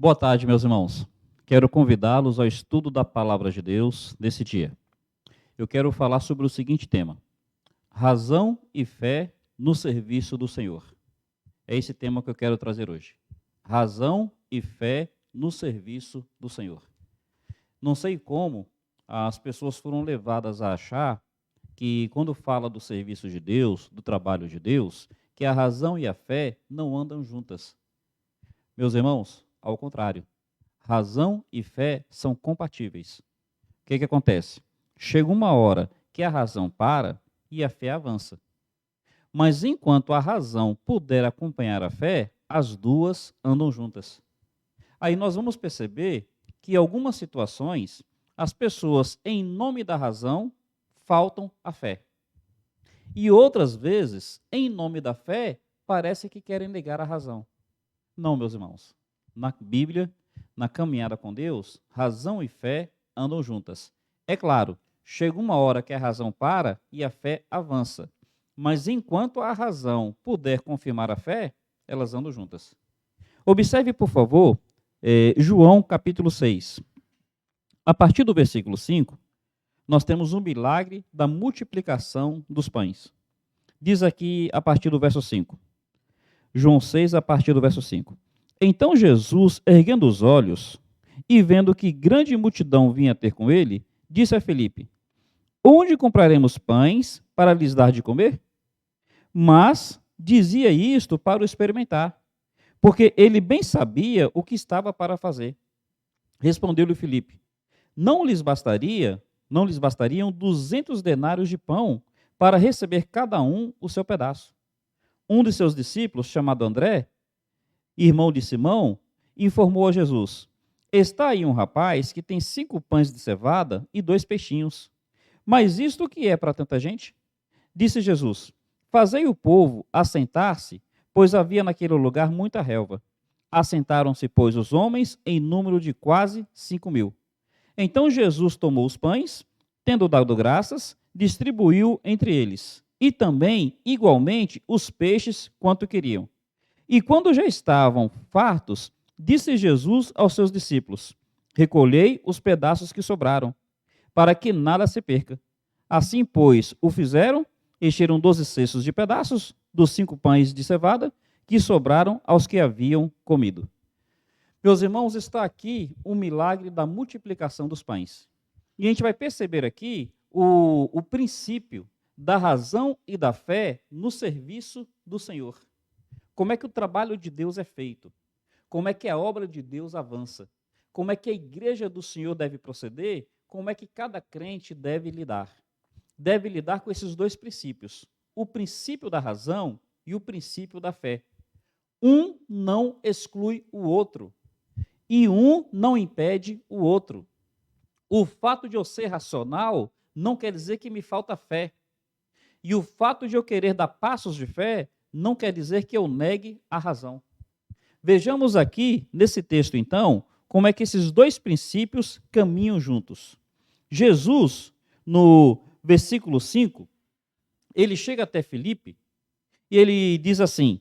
Boa tarde, meus irmãos. Quero convidá-los ao estudo da Palavra de Deus nesse dia. Eu quero falar sobre o seguinte tema: razão e fé no serviço do Senhor. É esse tema que eu quero trazer hoje. Razão e fé no serviço do Senhor. Não sei como as pessoas foram levadas a achar que quando fala do serviço de Deus, do trabalho de Deus, que a razão e a fé não andam juntas. Meus irmãos, ao contrário. Razão e fé são compatíveis. O que acontece? Chega uma hora que a razão para e a fé avança. Mas enquanto a razão puder acompanhar a fé, as duas andam juntas. Aí nós vamos perceber que em algumas situações, as pessoas, em nome da razão, faltam a fé. E outras vezes, em nome da fé, parece que querem negar a razão. Não, meus irmãos. Na Bíblia, na caminhada com Deus, razão e fé andam juntas. É claro, chega uma hora que a razão para e a fé avança. Mas enquanto a razão puder confirmar a fé, elas andam juntas. Observe, por favor, João capítulo 6. A partir do versículo 5, nós temos um milagre da multiplicação dos pães. Diz aqui a partir do verso 5. João 6, a partir do verso 5. Então Jesus, erguendo os olhos e vendo que grande multidão vinha ter com ele, disse a Filipe: onde compraremos pães para lhes dar de comer? Mas dizia isto para o experimentar, porque ele bem sabia o que estava para fazer. Respondeu-lhe Filipe: não lhes bastariam 200 denários de pão para receber cada um o seu pedaço. Um de seus discípulos, chamado André, irmão de Simão, informou a Jesus: está aí um rapaz que tem 5 pães de cevada e 2 peixinhos. Mas isto o que é para tanta gente? Disse Jesus: fazei o povo assentar-se, pois havia naquele lugar muita relva. Assentaram-se, pois, os homens em número de quase 5.000. Então Jesus tomou os pães, tendo dado graças, distribuiu entre eles, e também, igualmente, os peixes quanto queriam. E quando já estavam fartos, disse Jesus aos seus discípulos: recolhei os pedaços que sobraram, para que nada se perca. Assim, pois, o fizeram, encheram 12 cestos de pedaços dos 5 pães de cevada que sobraram aos que haviam comido. Meus irmãos, está aqui o milagre da multiplicação dos pães. E a gente vai perceber aqui o princípio da razão e da fé no serviço do Senhor. Como é que o trabalho de Deus é feito? Como é que a obra de Deus avança? Como é que a igreja do Senhor deve proceder? Como é que cada crente deve lidar? Deve lidar com esses 2 princípios: o princípio da razão e o princípio da fé. Um não exclui o outro, e um não impede o outro. O fato de eu ser racional não quer dizer que me falta fé. E o fato de eu querer dar passos de fé não quer dizer que eu negue a razão. Vejamos aqui, nesse texto, então, como é que esses 2 princípios caminham juntos. Jesus, no versículo 5, ele chega até Filipe e ele diz assim: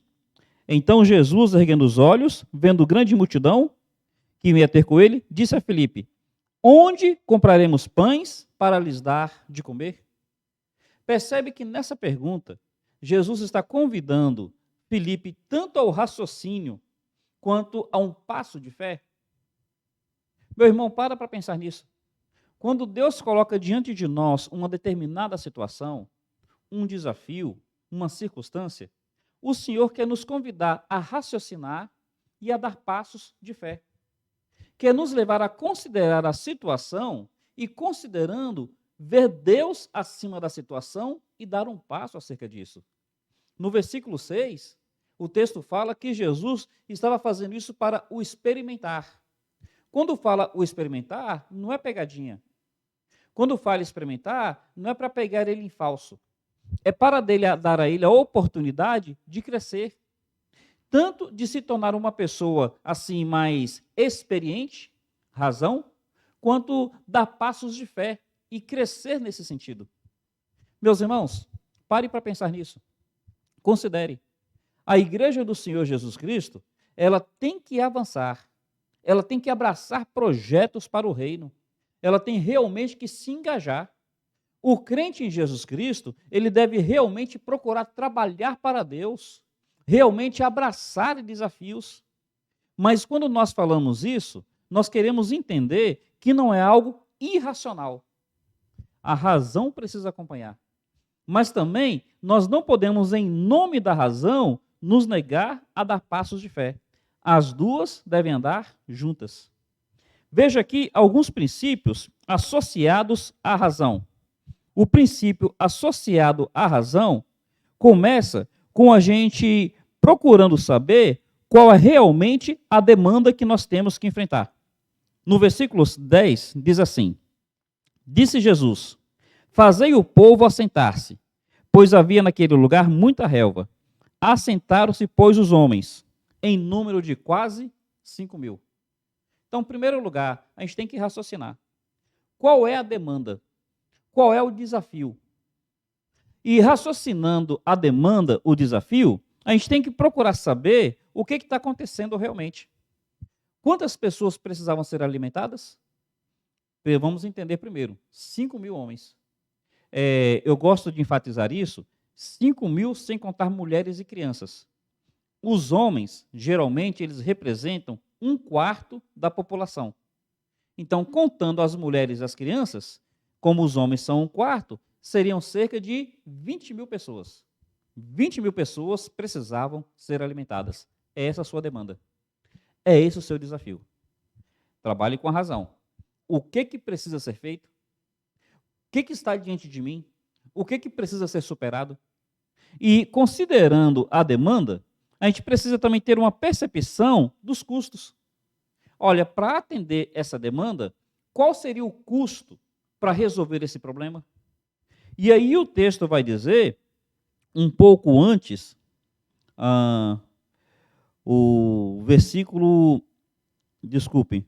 então Jesus, erguendo os olhos, vendo grande multidão que ia ter com ele, disse a Filipe: onde compraremos pães para lhes dar de comer? Percebe que nessa pergunta, Jesus está convidando Filipe tanto ao raciocínio quanto a um passo de fé. Meu irmão, para pensar nisso. Quando Deus coloca diante de nós uma determinada situação, um desafio, uma circunstância, o Senhor quer nos convidar a raciocinar e a dar passos de fé. Quer nos levar a considerar a situação e, considerando, ver Deus acima da situação e dar um passo acerca disso. No versículo 6, o texto fala que Jesus estava fazendo isso para o experimentar. Quando fala o experimentar, não é pegadinha. Quando fala experimentar, não é para pegar ele em falso. É para dar a ele a oportunidade de crescer. Tanto de se tornar uma pessoa assim mais experiente, razão, quanto dar passos de fé e crescer nesse sentido. Meus irmãos, pare para pensar nisso. Considere. A igreja do Senhor Jesus Cristo, ela tem que avançar. ela tem que abraçar projetos para o reino, ela tem realmente que se engajar. O crente em Jesus Cristo, ele deve realmente procurar trabalhar para Deus, realmente abraçar desafios. Mas quando nós falamos isso, nós queremos entender que não é algo irracional. A razão precisa acompanhar. Mas também nós não podemos, em nome da razão, nos negar a dar passos de fé. As duas devem andar juntas. Veja aqui alguns princípios associados à razão. O princípio associado à razão começa com a gente procurando saber qual é realmente a demanda que nós temos que enfrentar. No versículo 10 diz assim: Disse Jesus: Fazei o povo assentar-se, pois havia naquele lugar muita relva. Assentaram-se, pois, os homens, em número de quase 5.000. Então, em primeiro lugar, a gente tem que raciocinar. Qual é a demanda? Qual é o desafio? E raciocinando a demanda, o desafio, a gente tem que procurar saber o que está acontecendo realmente. Quantas pessoas precisavam ser alimentadas? Vamos entender primeiro. 5.000 homens. Eu gosto de enfatizar isso. 5.000 sem contar mulheres e crianças. Os homens, geralmente, eles representam 1/4 da população. Então, contando as mulheres e as crianças, como os homens são 1/4, seriam cerca de 20.000 pessoas. 20.000 pessoas precisavam ser alimentadas. É essa a sua demanda. É esse o seu desafio. Trabalhe com a razão. O que precisa ser feito? O que está diante de mim? O que precisa ser superado? E, considerando a demanda, a gente precisa também ter uma percepção dos custos. Olha, para atender essa demanda, qual seria o custo para resolver esse problema? E aí o texto vai dizer, um pouco antes, o versículo, desculpem,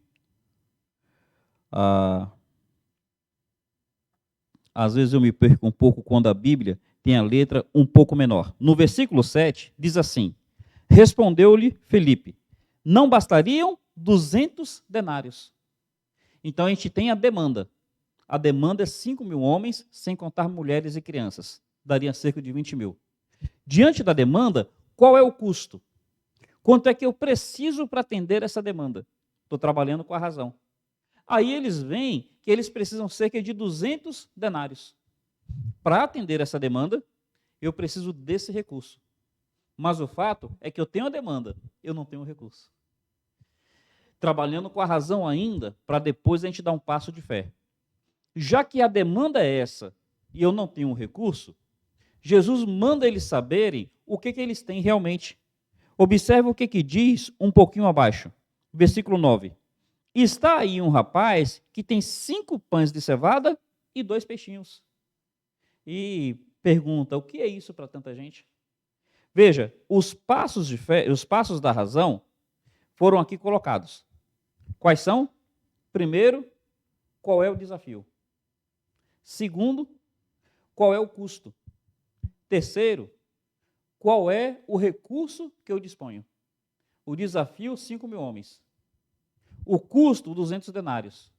às vezes eu me perco um pouco quando a Bíblia tem a letra um pouco menor. No versículo 7, diz assim: Respondeu-lhe Felipe, não bastariam 200 denários. Então a gente tem a demanda. A demanda é 5.000 homens, sem contar mulheres e crianças. Daria cerca de 20.000. Diante da demanda, qual é o custo? Quanto é que eu preciso para atender essa demanda? Estou trabalhando com a razão. Aí eles veem que eles precisam cerca de 200 denários. Para atender essa demanda, eu preciso desse recurso. Mas o fato é que eu tenho a demanda, eu não tenho o recurso. Trabalhando com a razão ainda, para depois a gente dar um passo de fé. Já que a demanda é essa e eu não tenho um recurso, Jesus manda eles saberem o que eles têm realmente. Observe o que diz um pouquinho abaixo. Versículo 9. Está aí um rapaz que tem 5 pães de cevada e 2 peixinhos. E pergunta, o que é isso para tanta gente? Veja, os passos de fé, os passos da razão foram aqui colocados. Quais são? Primeiro, qual é o desafio? Segundo, qual é o custo? Terceiro, qual é o recurso que eu disponho? O desafio, 5.000 homens. O custo, 200 denários.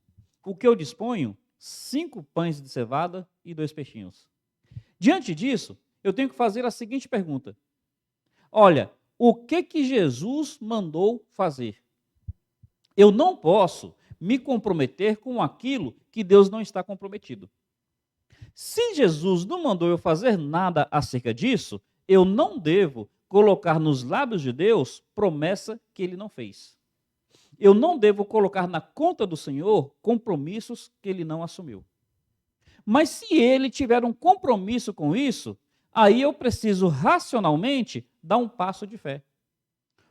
O que eu disponho? 5 pães de cevada e 2 peixinhos. Diante disso, eu tenho que fazer a seguinte pergunta. Olha, o que Jesus mandou fazer? Eu não posso me comprometer com aquilo que Deus não está comprometido. Se Jesus não mandou eu fazer nada acerca disso, eu não devo colocar nos lábios de Deus promessa que ele não fez. Eu não devo colocar na conta do Senhor compromissos que ele não assumiu. Mas se ele tiver um compromisso com isso, aí eu preciso racionalmente dar um passo de fé.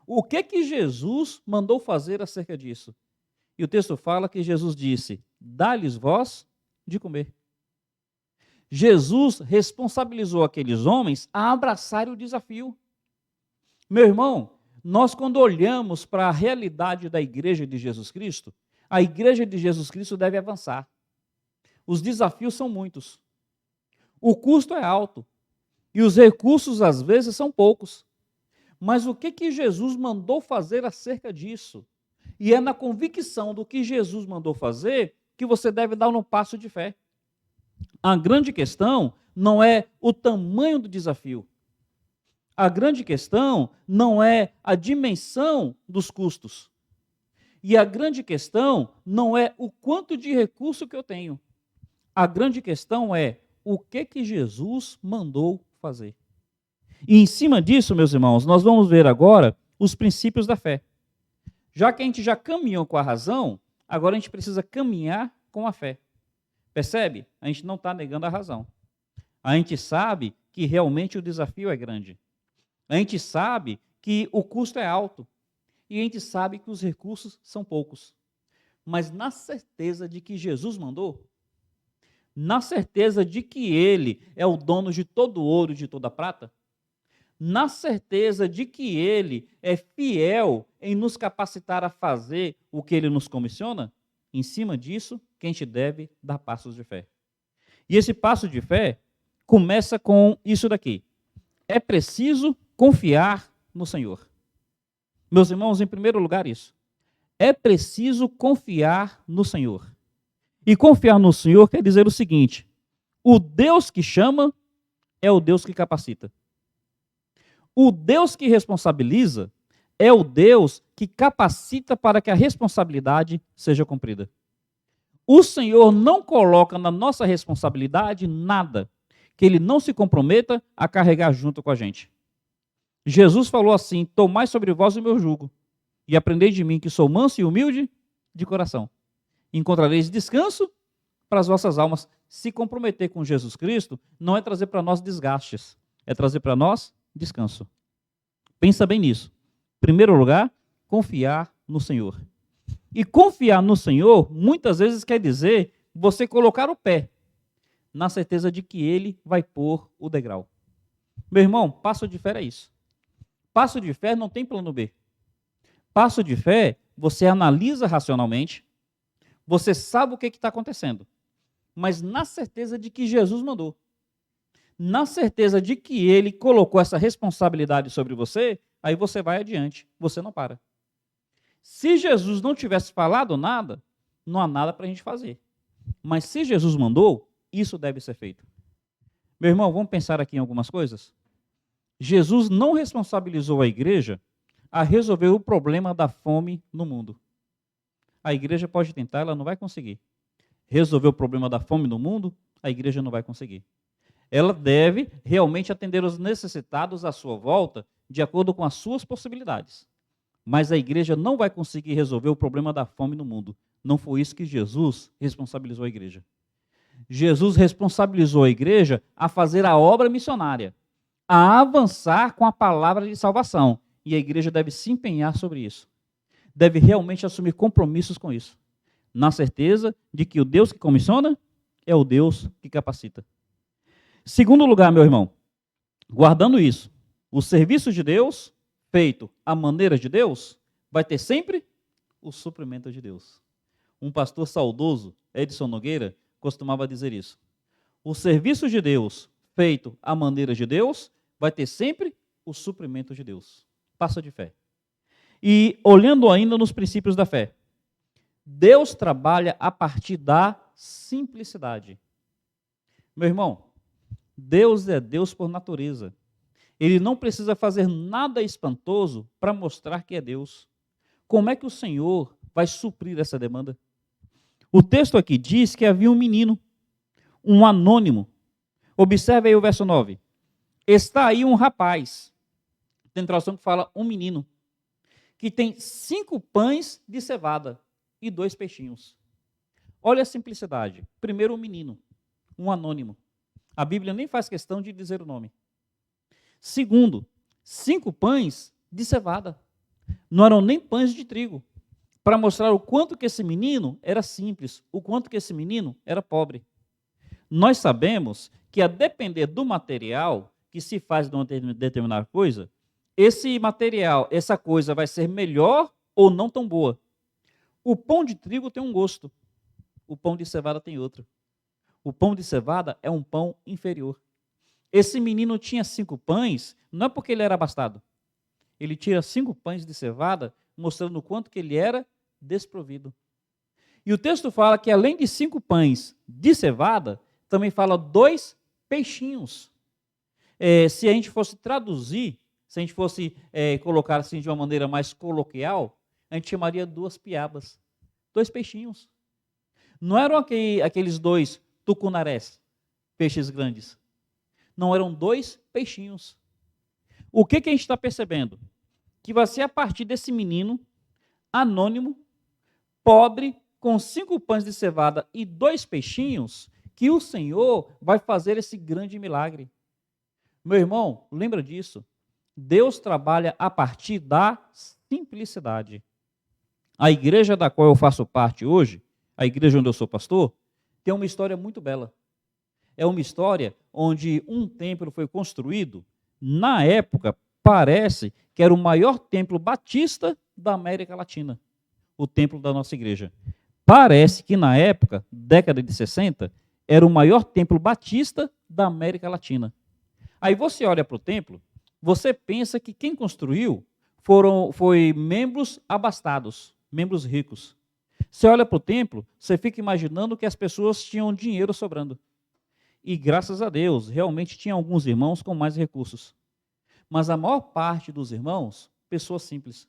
O que Jesus mandou fazer acerca disso? E o texto fala que Jesus disse, dá-lhes vós de comer. Jesus responsabilizou aqueles homens a abraçarem o desafio. Meu irmão, nós quando olhamos para a realidade da igreja de Jesus Cristo, a igreja de Jesus Cristo deve avançar. Os desafios são muitos. O custo é alto. E os recursos, às vezes, são poucos. Mas o que Jesus mandou fazer acerca disso? E é na convicção do que Jesus mandou fazer que você deve dar um passo de fé. A grande questão não é o tamanho do desafio. A grande questão não é a dimensão dos custos. E a grande questão não é o quanto de recurso que eu tenho. A grande questão é o que Jesus mandou fazer. E em cima disso, meus irmãos, nós vamos ver agora os princípios da fé. Já que a gente já caminhou com a razão, agora a gente precisa caminhar com a fé. Percebe? A gente não está negando a razão. A gente sabe que realmente o desafio é grande. A gente sabe que o custo é alto. E a gente sabe que os recursos são poucos. Mas na certeza de que Jesus mandou, na certeza de que Ele é o dono de todo ouro e de toda prata, na certeza de que Ele é fiel em nos capacitar a fazer o que Ele nos comissiona, em cima disso, que a gente deve dar passos de fé. E esse passo de fé começa com isso daqui. É preciso confiar no Senhor. Meus irmãos, em primeiro lugar isso. É preciso confiar no Senhor. E confiar no Senhor quer dizer o seguinte: o Deus que chama é o Deus que capacita. O Deus que responsabiliza é o Deus que capacita para que a responsabilidade seja cumprida. O Senhor não coloca na nossa responsabilidade nada que Ele não se comprometa a carregar junto com a gente. Jesus falou assim: tomai sobre vós o meu jugo e aprendei de mim, que sou manso e humilde de coração. Encontrareis descanso para as vossas almas. Se comprometer com Jesus Cristo não é trazer para nós desgastes, é trazer para nós descanso. Pensa bem nisso. Em primeiro lugar, confiar no Senhor. E confiar no Senhor, muitas vezes quer dizer você colocar o pé, na certeza de que Ele vai pôr o degrau. Meu irmão, passo de fé é isso. Passo de fé não tem plano B. Passo de fé, você analisa racionalmente, você sabe o que está acontecendo, mas na certeza de que Jesus mandou. Na certeza de que Ele colocou essa responsabilidade sobre você, aí você vai adiante, você não para. Se Jesus não tivesse falado nada, não há nada para a gente fazer. Mas se Jesus mandou, isso deve ser feito. Meu irmão, vamos pensar aqui em algumas coisas? Jesus não responsabilizou a igreja a resolver o problema da fome no mundo. A igreja pode tentar, ela não vai conseguir. Resolver o problema da fome no mundo, a igreja não vai conseguir. Ela deve realmente atender os necessitados à sua volta, de acordo com as suas possibilidades. Mas a igreja não vai conseguir resolver o problema da fome no mundo. Não foi isso que Jesus responsabilizou a igreja. Jesus responsabilizou a igreja a fazer a obra missionária, a avançar com a palavra de salvação. E a igreja deve se empenhar sobre isso. Deve realmente assumir compromissos com isso, na certeza de que o Deus que comissiona é o Deus que capacita. Segundo lugar, meu irmão, guardando isso, o serviço de Deus, feito à maneira de Deus, vai ter sempre o suprimento de Deus. Um pastor saudoso, Edson Nogueira, costumava dizer isso. O serviço de Deus, feito à maneira de Deus, vai ter sempre o suprimento de Deus. Passo de fé. E olhando ainda nos princípios da fé, Deus trabalha a partir da simplicidade. Meu irmão, Deus é Deus por natureza. Ele não precisa fazer nada espantoso para mostrar que é Deus. Como é que o Senhor vai suprir essa demanda? O texto aqui diz que havia um menino, um anônimo. Observe aí o verso 9. Está aí um rapaz, tem tradução que fala um menino, que tem 5 pães de cevada e 2 peixinhos. Olha a simplicidade. Primeiro, um menino, um anônimo. A Bíblia nem faz questão de dizer o nome. Segundo, 5 pães de cevada. Não eram nem pães de trigo. Para mostrar o quanto que esse menino era simples, o quanto que esse menino era pobre. Nós sabemos que, a depender do material que se faz de uma determinada coisa, esse material, essa coisa vai ser melhor ou não tão boa. O pão de trigo tem um gosto, o pão de cevada tem outro. O pão de cevada é um pão inferior. Esse menino tinha 5 pães, não é porque ele era abastado. Ele tinha 5 pães de cevada, mostrando o quanto que ele era desprovido. E o texto fala que além de 5 pães de cevada, também fala 2 peixinhos. Se a gente fosse traduzir, se a gente fosse colocar assim de uma maneira mais coloquial, a gente chamaria 2 piabas, 2 peixinhos. Não eram aqueles 2 tucunarés, peixes grandes. Não, eram 2 peixinhos. O que a gente está percebendo? Que vai ser a partir desse menino, anônimo, pobre, com 5 pães de cevada e 2 peixinhos, que o Senhor vai fazer esse grande milagre. Meu irmão, lembra disso? Deus trabalha a partir da simplicidade. A igreja da qual eu faço parte hoje, a igreja onde eu sou pastor, tem uma história muito bela. É uma história onde um templo foi construído, na época, parece que era o maior templo batista da América Latina, o templo da nossa igreja. Parece que na época, década de 60, era o maior templo batista da América Latina. Aí você olha para o templo, você pensa que quem construiu foi membros abastados, membros ricos. Você olha para o templo, você fica imaginando que as pessoas tinham dinheiro sobrando. E graças a Deus, realmente tinha alguns irmãos com mais recursos. Mas a maior parte dos irmãos, pessoas simples.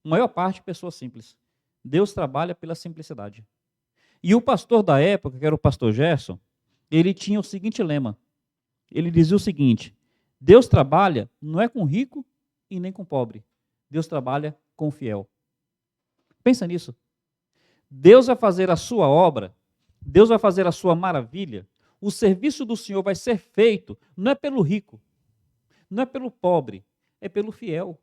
A maior parte, pessoas simples. Deus trabalha pela simplicidade. E o pastor da época, que era o pastor Gerson, ele tinha o seguinte lema. Ele dizia o seguinte: Deus trabalha não é com rico e nem com pobre. Deus trabalha com fiel. Pensa nisso. Deus vai fazer a sua obra, Deus vai fazer a sua maravilha. O serviço do Senhor vai ser feito, não é pelo rico, não é pelo pobre, é pelo fiel.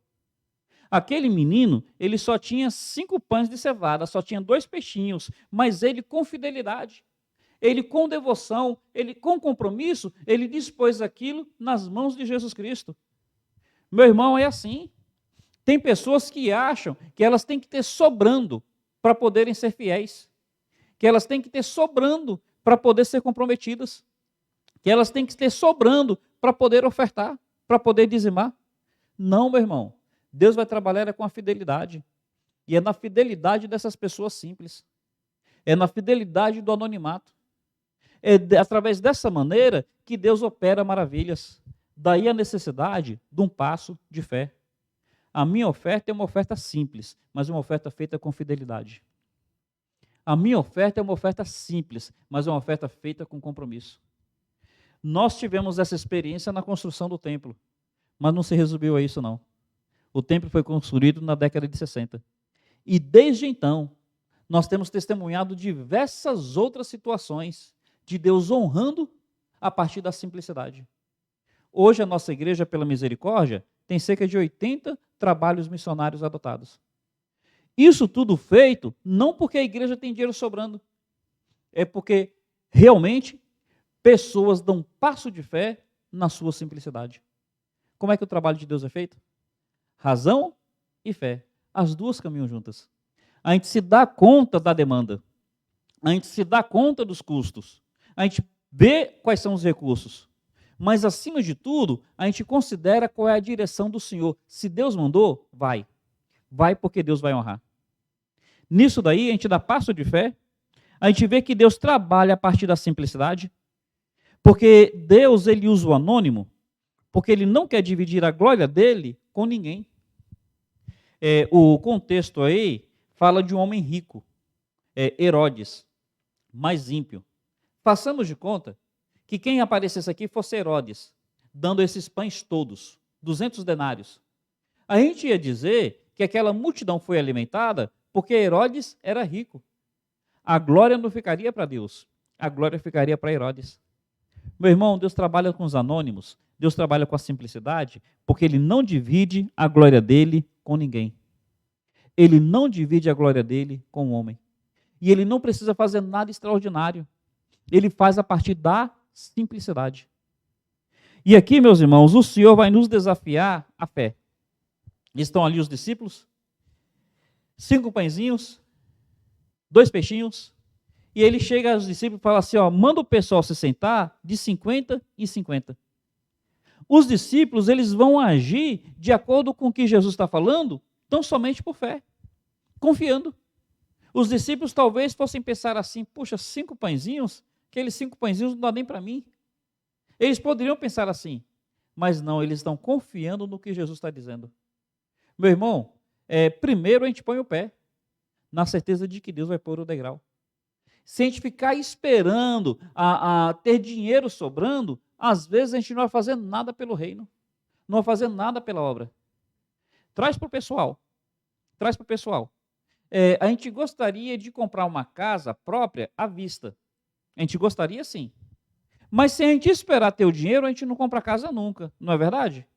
Aquele menino, ele só tinha 5 pães de cevada, só tinha 2 peixinhos, mas ele com fidelidade, ele com devoção, ele com compromisso, ele dispôs aquilo nas mãos de Jesus Cristo. Meu irmão, é assim. Tem pessoas que acham que elas têm que ter sobrando para poderem ser fiéis, que elas têm que ter sobrando para poder ser comprometidas, que elas têm que ter sobrando para poder ofertar, para poder dizimar. Não, meu irmão. Deus vai trabalhar com a fidelidade. E é na fidelidade dessas pessoas simples. É na fidelidade do anonimato. É através dessa maneira que Deus opera maravilhas. Daí a necessidade de um passo de fé. A minha oferta é uma oferta simples, mas uma oferta feita com fidelidade. A minha oferta é uma oferta simples, mas uma oferta feita com compromisso. Nós tivemos essa experiência na construção do templo, mas não se resumiu a isso, não. O templo foi construído na década de 60. E desde então, nós temos testemunhado diversas outras situações de Deus honrando a partir da simplicidade. Hoje, a nossa igreja, pela misericórdia, tem cerca de 80 trabalhos missionários adotados. Isso tudo feito não porque a igreja tem dinheiro sobrando, é porque realmente pessoas dão passo de fé na sua simplicidade. Como é que o trabalho de Deus é feito? Razão e fé. As duas caminham juntas. A gente se dá conta da demanda. A gente se dá conta dos custos. A gente vê quais são os recursos. Mas, acima de tudo, a gente considera qual é a direção do Senhor. Se Deus mandou, vai. Vai porque Deus vai honrar. Nisso daí, a gente dá passo de fé. A gente vê que Deus trabalha a partir da simplicidade. Porque Deus, ele usa o anônimo, porque ele não quer dividir a glória dele com ninguém. O contexto aí fala de um homem rico, Herodes, mais ímpio. Façamos de conta que quem aparecesse aqui fosse Herodes, dando esses pães todos, 200 denários. A gente ia dizer que aquela multidão foi alimentada porque Herodes era rico. A glória não ficaria para Deus, a glória ficaria para Herodes. Meu irmão, Deus trabalha com os anônimos, Deus trabalha com a simplicidade, porque Ele não divide a glória dele com ninguém. Ele não divide a glória dele com o homem. E Ele não precisa fazer nada extraordinário. Ele faz a partir da simplicidade. E aqui, meus irmãos, o Senhor vai nos desafiar a fé. Estão ali os discípulos, 5 pãezinhos, 2 peixinhos, e ele chega aos discípulos e fala assim, manda o pessoal se sentar de 50 em 50. Os discípulos, eles vão agir de acordo com o que Jesus está falando, tão somente por fé, confiando. Os discípulos talvez fossem pensar assim: puxa, 5 pãezinhos, aqueles 5 pãezinhos não dá nem para mim. Eles poderiam pensar assim, mas não, eles estão confiando no que Jesus está dizendo. Meu irmão, primeiro a gente põe o pé, na certeza de que Deus vai pôr o degrau. Se a gente ficar esperando a ter dinheiro sobrando, às vezes a gente não vai fazer nada pelo reino, não vai fazer nada pela obra. Traz para o pessoal, traz para o pessoal. A gente gostaria de comprar uma casa própria à vista. A gente gostaria sim. Mas se a gente esperar ter o dinheiro, a gente não compra casa nunca, não é verdade?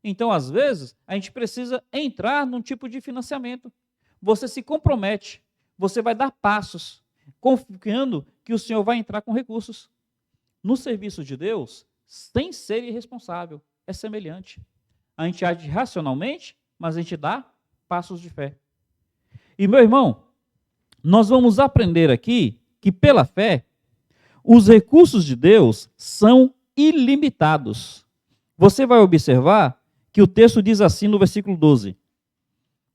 Então, às vezes, a gente precisa entrar num tipo de financiamento. Você se compromete, você vai dar passos, confiando que o Senhor vai entrar com recursos. No serviço de Deus, sem ser irresponsável, é semelhante. A gente age racionalmente, mas a gente dá passos de fé. E, meu irmão, nós vamos aprender aqui que, pela fé, os recursos de Deus são ilimitados. Você vai observar que o texto diz assim no versículo 12: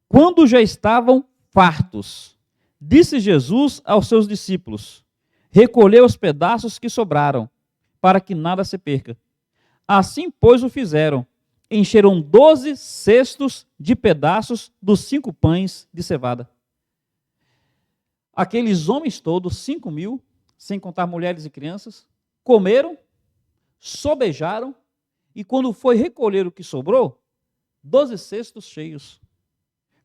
quando já estavam fartos, disse Jesus aos seus discípulos: recolhei os pedaços que sobraram, para que nada se perca. Assim, pois, o fizeram. Encheram 12 cestos de pedaços dos 5 pães de cevada. Aqueles homens todos, 5.000, sem contar mulheres e crianças, comeram, sobejaram, e quando foi recolher o que sobrou, 12 cestos cheios.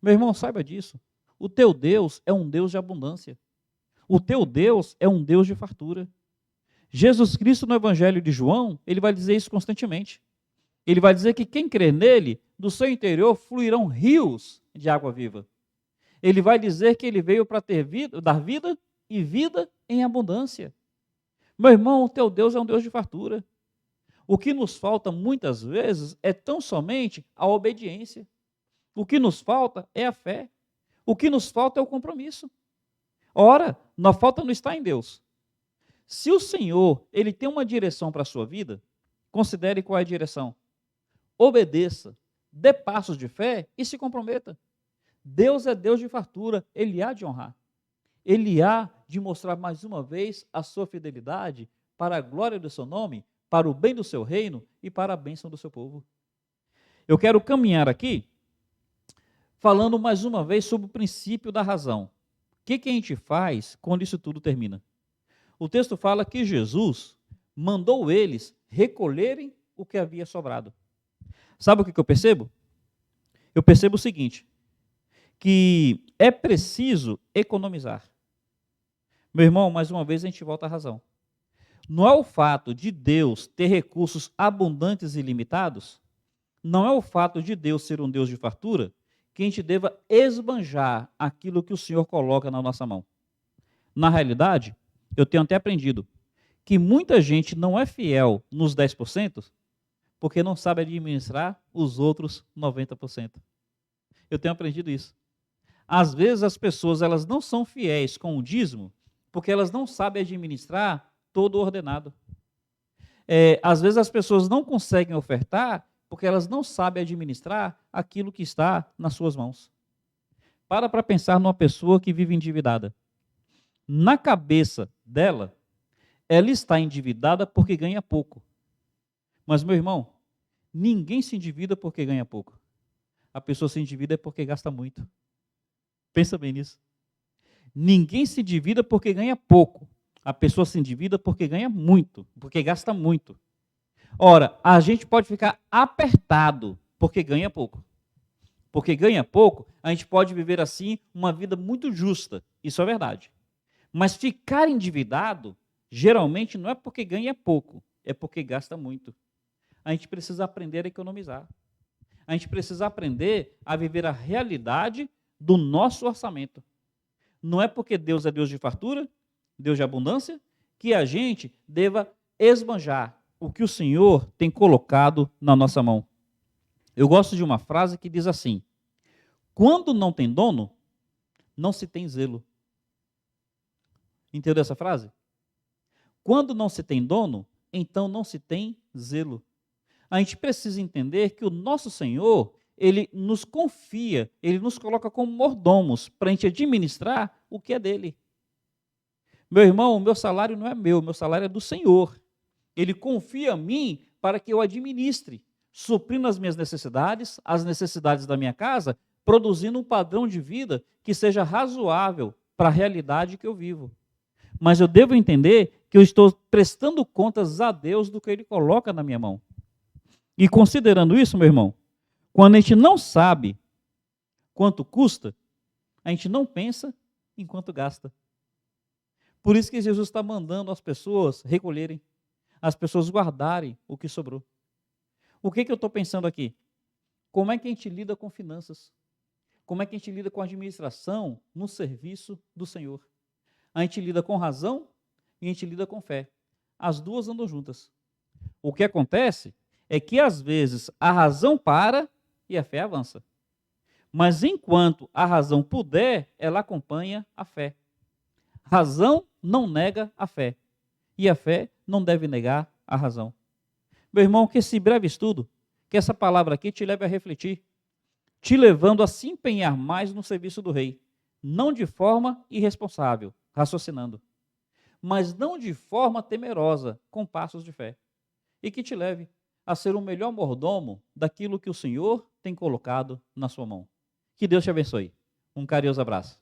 Meu irmão, saiba disso. O teu Deus é um Deus de abundância. O teu Deus é um Deus de fartura. Jesus Cristo, no Evangelho de João, ele vai dizer isso constantemente. Ele vai dizer que quem crê nele, do seu interior fluirão rios de água viva. Ele vai dizer que ele veio para dar vida e vida em abundância. Meu irmão, o teu Deus é um Deus de fartura. O que nos falta muitas vezes é tão somente a obediência. O que nos falta é a fé. O que nos falta é o compromisso. Ora, a falta não está em Deus. Se o Senhor, ele tem uma direção para a sua vida, considere qual é a direção. Obedeça, dê passos de fé e se comprometa. Deus é Deus de fartura, ele há de honrar. Ele há de mostrar mais uma vez a sua fidelidade para a glória do seu nome, para o bem do seu reino e para a bênção do seu povo. Eu quero caminhar aqui falando mais uma vez sobre o princípio da razão. O que a gente faz quando isso tudo termina? O texto fala que Jesus mandou eles recolherem o que havia sobrado. Sabe o que eu percebo? Eu percebo o seguinte, que é preciso economizar. Meu irmão, mais uma vez a gente volta à razão. Não é o fato de Deus ter recursos abundantes e ilimitados, não é o fato de Deus ser um Deus de fartura, que a gente deva esbanjar aquilo que o Senhor coloca na nossa mão. Na realidade, eu tenho até aprendido que muita gente não é fiel nos 10% porque não sabe administrar os outros 90%. Eu tenho aprendido isso. Às vezes as pessoas elas não são fiéis com o dízimo porque elas não sabem administrar todo o ordenado. Às vezes as pessoas não conseguem ofertar porque elas não sabem administrar aquilo que está nas suas mãos. Para pensar numa pessoa que vive endividada. Na cabeça dela, ela está endividada porque ganha pouco. Mas, meu irmão, ninguém se endivida porque ganha pouco. A pessoa se endivida é porque gasta muito. Pensa bem nisso. Ninguém se endivida porque ganha pouco. A pessoa se endivida porque ganha muito, porque gasta muito. Ora, a gente pode ficar apertado porque ganha pouco. Porque ganha pouco, a gente pode viver assim uma vida muito justa. Isso é verdade. Mas ficar endividado, geralmente não é porque ganha pouco, é porque gasta muito. A gente precisa aprender a economizar. A gente precisa aprender a viver a realidade do nosso orçamento. Não é porque Deus é Deus de fartura, Deus de abundância, que a gente deva esbanjar o que o Senhor tem colocado na nossa mão. Eu gosto de uma frase que diz assim: quando não tem dono, não se tem zelo. Entendeu essa frase? Quando não se tem dono, então não se tem zelo. A gente precisa entender que o nosso Senhor, ele nos confia, ele nos coloca como mordomos para a gente administrar o que é dele. Meu irmão, o meu salário não é meu salário é do Senhor. Ele confia a mim para que eu administre, suprindo as minhas necessidades, as necessidades da minha casa, produzindo um padrão de vida que seja razoável para a realidade que eu vivo. Mas eu devo entender que eu estou prestando contas a Deus do que Ele coloca na minha mão. E considerando isso, meu irmão, quando a gente não sabe quanto custa, a gente não pensa em quanto gasta. Por isso que Jesus está mandando as pessoas recolherem, as pessoas guardarem o que sobrou. O que eu estou pensando aqui? Como é que a gente lida com finanças? Como é que a gente lida com a administração no serviço do Senhor? A gente lida com razão e a gente lida com fé. As duas andam juntas. O que acontece é que, às vezes, a razão para e a fé avança. Mas, enquanto a razão puder, ela acompanha a fé. Razão não nega a fé. E a fé não deve negar a razão. Meu irmão, que esse breve estudo, que essa palavra aqui te leve a refletir, te levando a se empenhar mais no serviço do rei, não de forma irresponsável, raciocinando, mas não de forma temerosa, com passos de fé, e que te leve a ser o melhor mordomo daquilo que o Senhor tem colocado na sua mão. Que Deus te abençoe. Um carinhoso abraço.